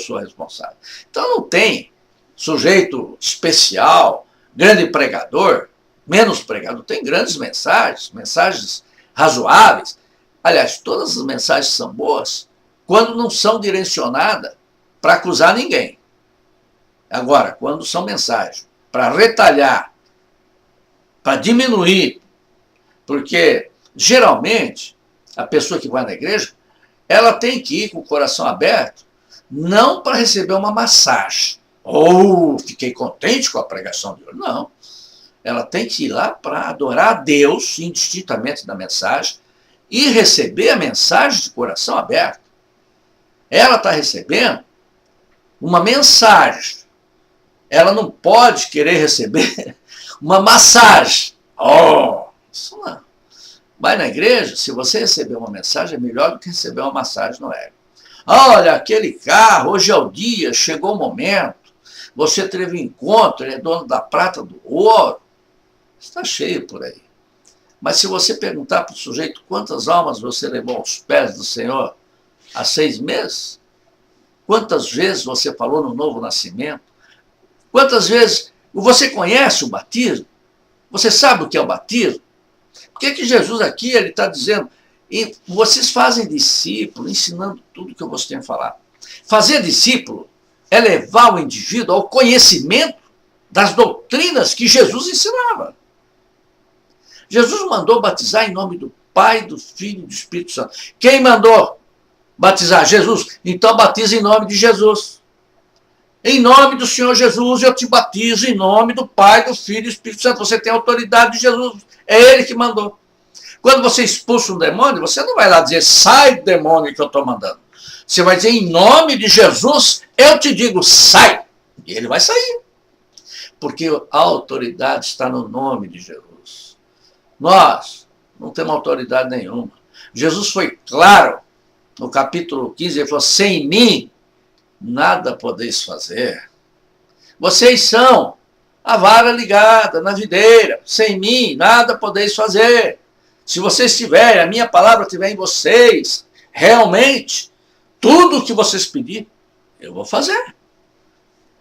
sou responsável. Então não tem sujeito especial, grande pregador, menos pregador. Tem grandes mensagens, mensagens razoáveis. Aliás, todas as mensagens são boas quando não são direcionadas para acusar ninguém. Agora, quando são mensagens para retalhar, para diminuir, porque geralmente a pessoa que vai na igreja, ela tem que ir com o coração aberto, não para receber uma massagem. Ou fiquei contente com a pregação de hoje. Não. Ela tem que ir lá para adorar a Deus, indistintamente da mensagem, e receber a mensagem de coração aberto. Ela está recebendo uma mensagem. Ela não pode querer receber uma massagem. Oh, isso não. Vai na igreja, se você receber uma mensagem, é melhor do que receber uma massagem no ego. Olha, aquele carro, hoje é o dia, chegou o momento, você teve um encontro, ele é dono da prata, do ouro. Está cheio por aí. Mas se você perguntar para o sujeito quantas almas você levou aos pés do Senhor há 6 meses, quantas vezes você falou no novo nascimento, quantas vezes você conhece o batismo, você sabe o que é o batismo? Por que Jesus aqui ele está dizendo, e vocês fazem discípulo, ensinando tudo que eu gostaria de falar. Fazer discípulo é levar o indivíduo ao conhecimento das doutrinas que Jesus ensinava. Jesus mandou batizar em nome do Pai, do Filho e do Espírito Santo. Quem mandou batizar? Jesus. Então batiza em nome de Jesus. Em nome do Senhor Jesus, eu te batizo em nome do Pai, do Filho e do Espírito Santo. Você tem a autoridade de Jesus. É Ele que mandou. Quando você expulsa um demônio, você não vai lá dizer, sai do demônio que eu estou mandando. Você vai dizer, em nome de Jesus, eu te digo, sai. E ele vai sair. Porque a autoridade está no nome de Jesus. Nós não temos autoridade nenhuma. Jesus foi claro, no capítulo 15, ele falou, sem mim, nada podeis fazer. Vocês são a vara ligada na videira. Sem mim, nada podeis fazer. Se vocês tiverem, a minha palavra estiver em vocês, realmente, tudo o que vocês pedirem, eu vou fazer.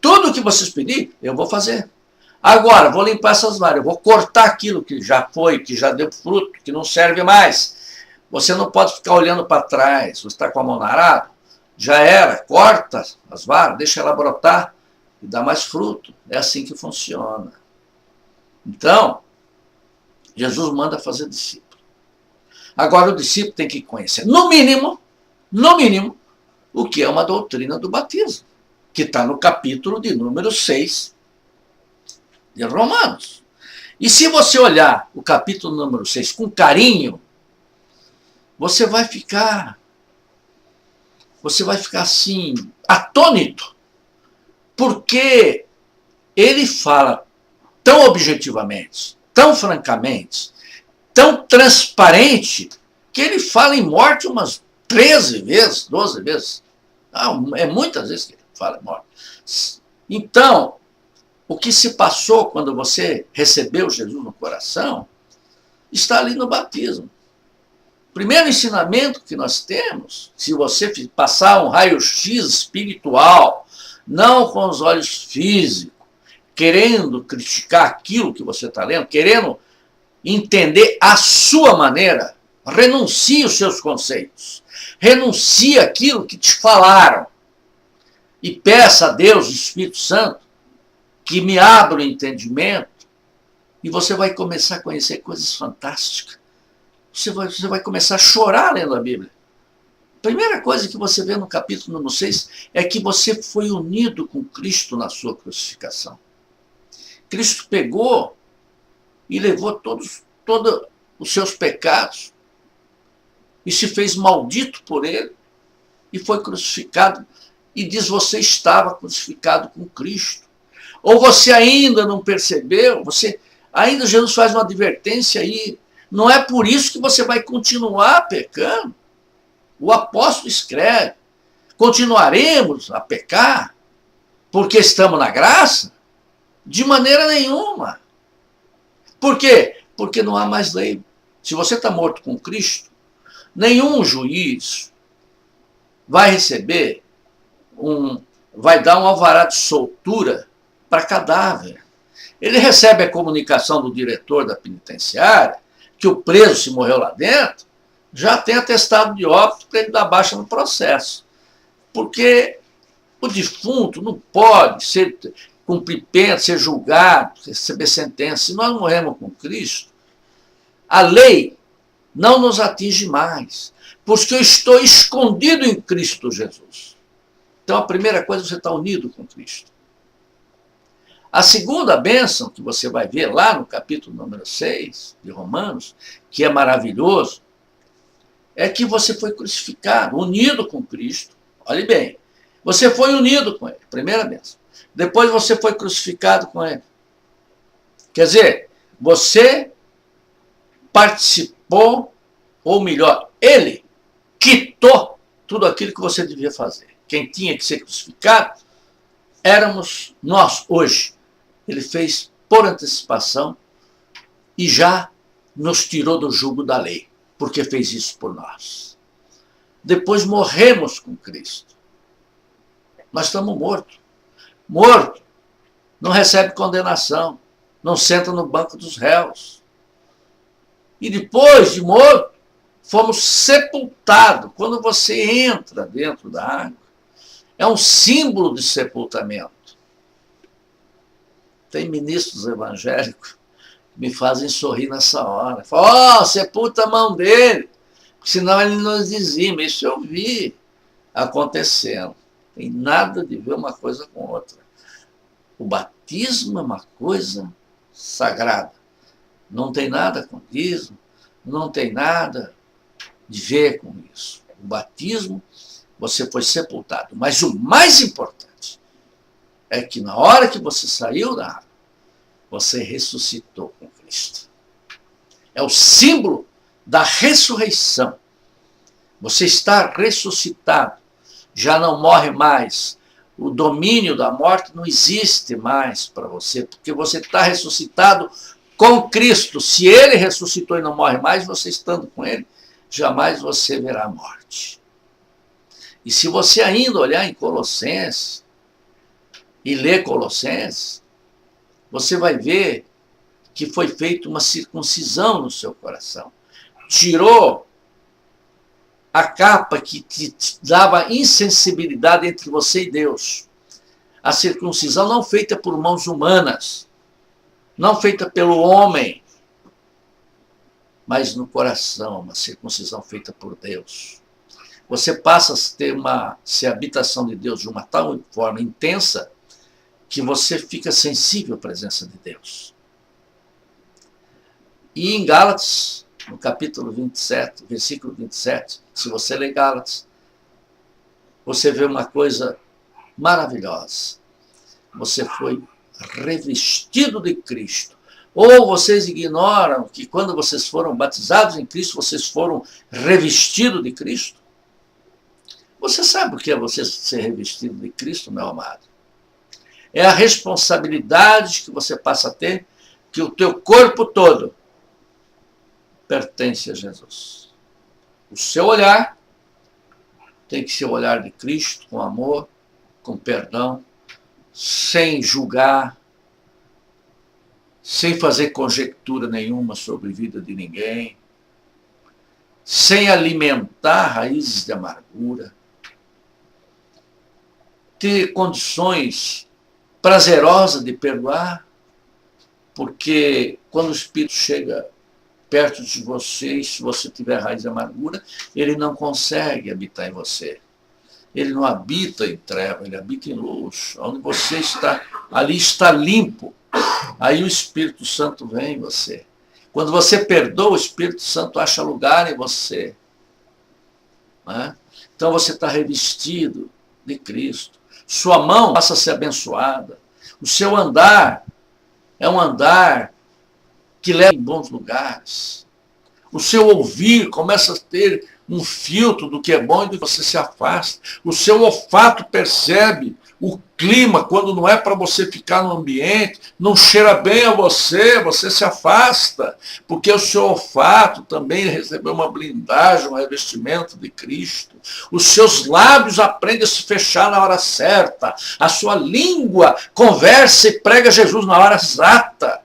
Tudo o que vocês pedirem, eu vou fazer. Agora, vou limpar essas varas, eu vou cortar aquilo que já foi, que já deu fruto, que não serve mais. Você não pode ficar olhando para trás, você está com a mão na arada, já era, corta as varas, deixa ela brotar e dá mais fruto. É assim que funciona. Então, Jesus manda fazer discípulo. Agora o discípulo tem que conhecer, no mínimo, o que é uma doutrina do batismo, que está no capítulo de número 6 de Romanos. E se você olhar o capítulo número 6 com carinho, você vai ficar assim, atônito, porque ele fala tão objetivamente, tão francamente, tão transparente, que ele fala em morte umas 13 vezes, 12 vezes. É muitas vezes que ele fala em morte. Então, o que se passou quando você recebeu Jesus no coração, está ali no batismo. O primeiro ensinamento que nós temos, se você passar um raio-x espiritual, não com os olhos físicos, querendo criticar aquilo que você está lendo, querendo entender a sua maneira, renuncie os seus conceitos, renuncie aquilo que te falaram e peça a Deus, o Espírito Santo, que me abra o entendimento e você vai começar a conhecer coisas fantásticas. Você vai começar a chorar lendo a Bíblia. A primeira coisa que você vê no capítulo número 6 é que você foi unido com Cristo na sua crucificação. Cristo pegou e levou todos os seus pecados e se fez maldito por ele e foi crucificado e diz, você estava crucificado com Cristo. Ou você ainda não percebeu, ainda Jesus faz uma advertência aí, não é por isso que você vai continuar pecando. O apóstolo escreve, continuaremos a pecar porque estamos na graça? De maneira nenhuma. Por quê? Porque não há mais lei. Se você está morto com Cristo, nenhum juiz vai receber vai dar um alvará de soltura para cadáver. Ele recebe a comunicação do diretor da penitenciária que o preso, se morreu lá dentro, já tem atestado de óbito para ele dar baixa no processo. Porque o defunto não pode cumprir pena, ser julgado, receber sentença. Se nós morremos com Cristo, a lei não nos atinge mais, porque eu estou escondido em Cristo Jesus. Então, a primeira coisa, você está unido com Cristo. A segunda bênção, que você vai ver lá no capítulo número 6 de Romanos, que é maravilhoso, é que você foi crucificado, unido com Cristo. Olhe bem, você foi unido com Ele, primeira bênção. Depois você foi crucificado com Ele. Quer dizer, você participou, ou melhor, Ele quitou tudo aquilo que você devia fazer. Quem tinha que ser crucificado éramos nós hoje. Ele fez por antecipação e já nos tirou do jugo da lei, porque fez isso por nós. Depois morremos com Cristo. Nós estamos mortos. Morto não recebe condenação, não senta no banco dos réus. E depois de morto, fomos sepultados. Quando você entra dentro da água, é um símbolo de sepultamento. Tem ministros evangélicos que me fazem sorrir nessa hora. Falam, sepulta a mão dele, senão ele nos dizima. Isso eu vi acontecendo. Tem nada de ver uma coisa com outra. O batismo é uma coisa sagrada. Não tem nada com dízimo, não tem nada de ver com isso. O batismo, você foi sepultado. Mas o mais importante é que na hora que você saiu da água, você ressuscitou com Cristo. É o símbolo da ressurreição. Você está ressuscitado. Já não morre mais. O domínio da morte não existe mais para você, porque você está ressuscitado com Cristo. Se Ele ressuscitou e não morre mais, você estando com Ele, jamais você verá a morte. E se você ainda olhar em Colossenses e ler Colossenses, você vai ver que foi feita uma circuncisão no seu coração. Tirou a capa que te dava insensibilidade entre você e Deus. A circuncisão não feita por mãos humanas, não feita pelo homem, mas no coração, uma circuncisão feita por Deus. Você passa a ser habitação de Deus de uma tal forma intensa que você fica sensível à presença de Deus. E em Gálatas, no capítulo 27, versículo 27, se você ler Gálatas, você vê uma coisa maravilhosa. Você foi revestido de Cristo. Ou vocês ignoram que quando vocês foram batizados em Cristo, vocês foram revestidos de Cristo? Você sabe o que é você ser revestido de Cristo, meu amado? É a responsabilidade que você passa a ter, que o teu corpo todo pertence a Jesus. O seu olhar tem que ser o olhar de Cristo, com amor, com perdão, sem julgar, sem fazer conjectura nenhuma sobre a vida de ninguém, sem alimentar raízes de amargura, ter condições prazerosas de perdoar, porque quando o Espírito chega perto de você, e se você tiver raiz de amargura, ele não consegue habitar em você. Ele não habita em treva, ele habita em luz. Onde você está, ali está limpo. Aí o Espírito Santo vem em você. Quando você perdoa, o Espírito Santo acha lugar em você. Né? Então você está revestido de Cristo. Sua mão passa a ser abençoada. O seu andar é um andar que leva em bons lugares. O seu ouvir começa a ter um filtro do que é bom e do que você se afasta. O seu olfato percebe O clima, quando não é para você ficar no ambiente, não cheira bem a você, você se afasta, porque o seu olfato também recebeu uma blindagem, um revestimento de Cristo. Os seus lábios aprendem a se fechar na hora certa. A sua língua conversa e prega Jesus na hora exata.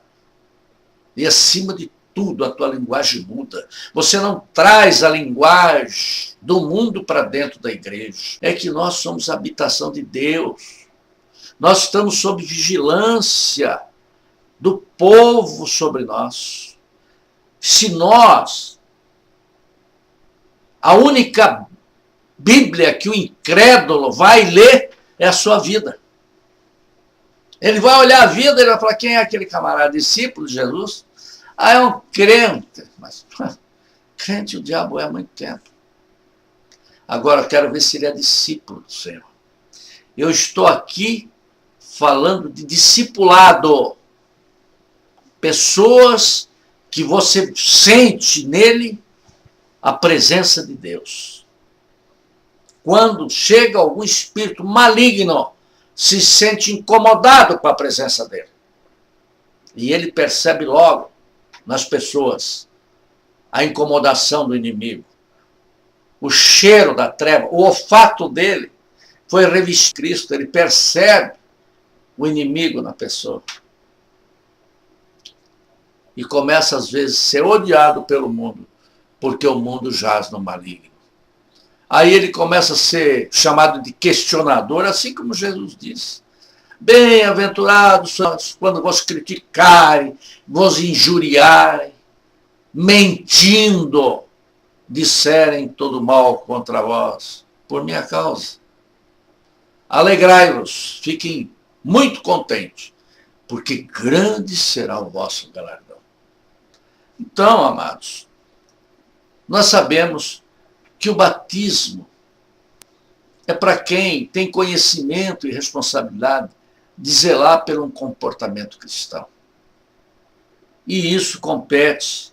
E acima de tudo, a tua linguagem muda. Você não traz a linguagem do mundo para dentro da igreja. É que nós somos a habitação de Deus. Nós estamos sob vigilância do povo sobre nós. Se nós, a única Bíblia que o incrédulo vai ler é a sua vida. Ele vai olhar a vida e vai falar, quem é aquele camarada, discípulo de Jesus? Ah, é um crente. Mas crente o diabo é há muito tempo. Agora eu quero ver se ele é discípulo do Senhor. Eu estou aqui falando de discipulado. Pessoas que você sente nele a presença de Deus. Quando chega algum espírito maligno, se sente incomodado com a presença dele. E ele percebe logo nas pessoas a incomodação do inimigo, o cheiro da treva, o olfato dele foi revestido de Cristo, ele percebe o inimigo na pessoa. E começa às vezes a ser odiado pelo mundo, porque o mundo jaz no maligno. Aí ele começa a ser chamado de questionador, assim como Jesus disse. Bem-aventurados quando vos criticarem, vos injuriarem, mentindo, disserem todo mal contra vós, por minha causa. Alegrai-vos, fiquem muito contentes, porque grande será o vosso galardão. Então, amados, nós sabemos que o batismo é para quem tem conhecimento e responsabilidade de zelar pelo comportamento cristão. E isso compete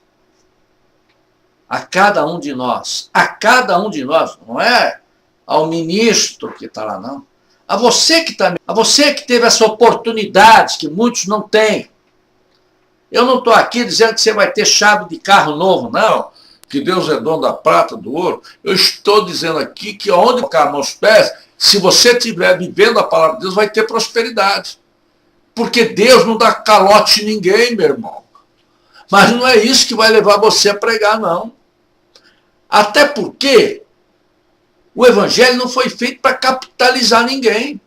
a cada um de nós. A cada um de nós, não é ao ministro que está lá, não. A você que teve essa oportunidade que muitos não têm. Eu não estou aqui dizendo que você vai ter chave de carro novo, não. Que Deus é dono da prata, do ouro. Eu estou dizendo aqui que onde ficar meus pés, se você estiver vivendo a palavra de Deus, vai ter prosperidade. Porque Deus não dá calote em ninguém, meu irmão. Mas não é isso que vai levar você a pregar, não. Até porque o evangelho não foi feito para capitalizar ninguém.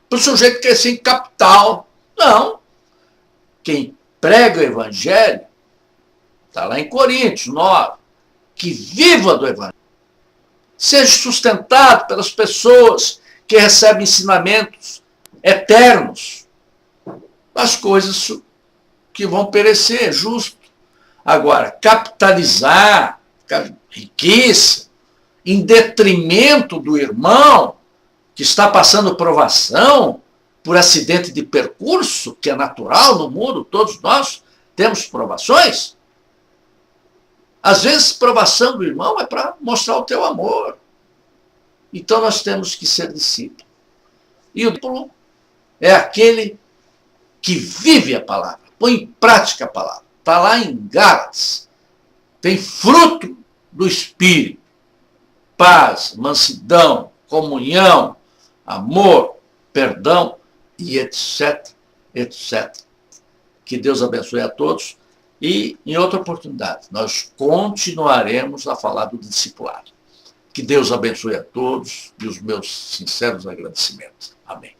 Para o sujeito que quer ser capital. Não. Quem prega o evangelho, está lá em Coríntios 9, que viva do evangelho. Seja sustentado pelas pessoas que recebem ensinamentos eternos. As coisas que vão perecer, justo. Agora, capitalizar riqueza em detrimento do irmão que está passando provação por acidente de percurso, que é natural no mundo, todos nós temos provações. Às vezes, provação do irmão é para mostrar o teu amor. Então, nós temos que ser discípulos. E o discípulo é aquele que vive a palavra, põe em prática a palavra. Está lá em Gálatas. Tem fruto do Espírito. Paz, mansidão, comunhão, amor, perdão e etc, etc. Que Deus abençoe a todos. E, em outra oportunidade, nós continuaremos a falar do discipulado. Que Deus abençoe a todos e os meus sinceros agradecimentos. Amém.